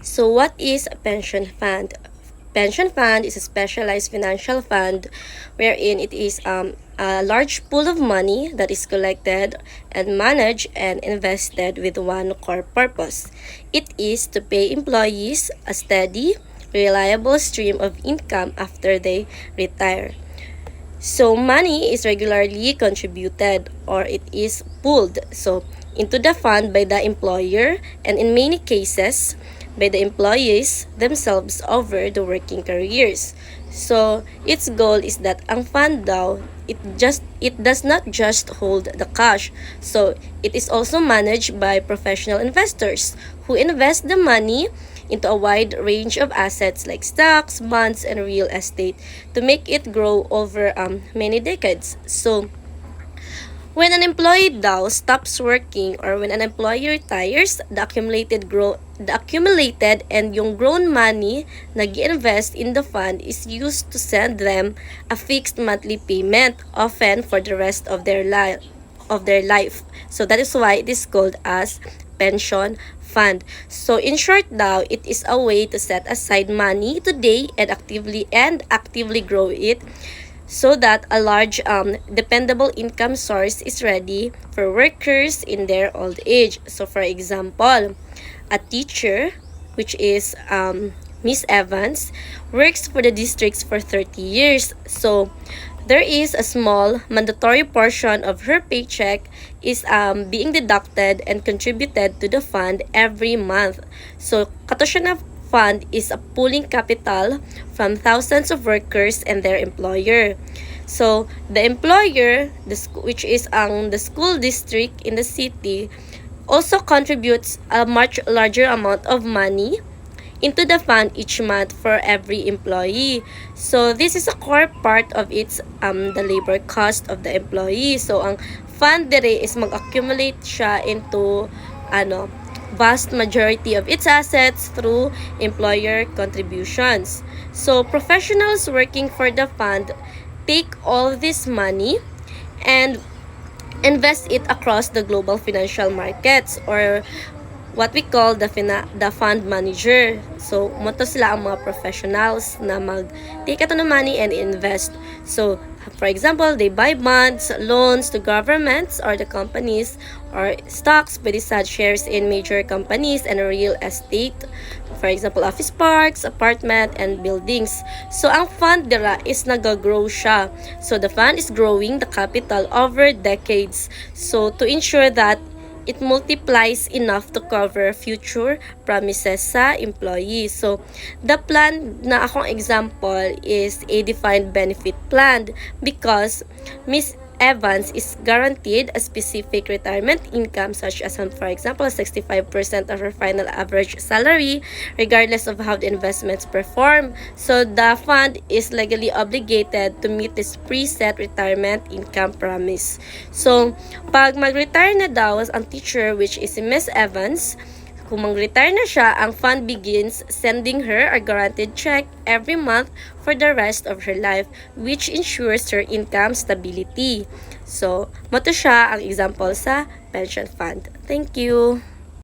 So what is a pension fund? Pension fund is a specialized financial fund wherein it is a large pool of money that is collected and managed and invested with one core purpose. It is to pay employees a steady, reliable stream of income after they retire. So money is regularly contributed or it is pooled into the fund by the employer and in many cases by the employees themselves over the working careers. So its goal is that ang fund daw it does not just hold the cash. So it is also managed by professional investors who invest the money into a wide range of assets like stocks, bonds, and real estate to make it grow over many decades. So, when an employee daw stops working or when an employee retires, the accumulated and yung grown money nag-invest in the fund is used to send them a fixed monthly payment, often for the rest of their life. So that is why it is called as pension fund. So in short daw, it is a way to set aside money today and actively grow it so that a large dependable income source is ready for workers in their old age. So for example, a teacher, which is Miss Evans, works for the districts for 30 years. So there is a small mandatory portion of her paycheck is being deducted and contributed to the fund every month. So kato siya na fund is a pooling capital from thousands of workers and their employer. So the employer, which is the school district in the city, also contributes a much larger amount of money into the fund each month for every employee. So this is a core part of its the labor cost of the employee. So ang fund dire is mag-accumulate siya into vast majority of its assets through employer contributions. So professionals working for the fund take all this money and invest it across the global financial markets or what we call the fund manager. So, moto sila ang mga professionals na mag-take ito ng money and invest. So, for example, they buy bonds, loans to governments or the companies or stocks, pwede sa shares in major companies and real estate. For example, office parks, apartment, and buildings. So, ang fund dira is nag-grow siya. So, the fund is growing the capital over decades. So, to ensure that it multiplies enough to cover future promises sa employee. So, the plan na akong example is a defined benefit plan because Miss Evans is guaranteed a specific retirement income such as, for example, 65% of her final average salary regardless of how the investments perform. So, the fund is legally obligated to meet this preset retirement income promise. So, pag mag-retire na daw ang teacher, which is si Miss Evans, kung mag-retire na siya, ang fund begins sending her a guaranteed check every month for the rest of her life, which ensures her income stability. So, mato siya ang example sa pension fund. Thank you!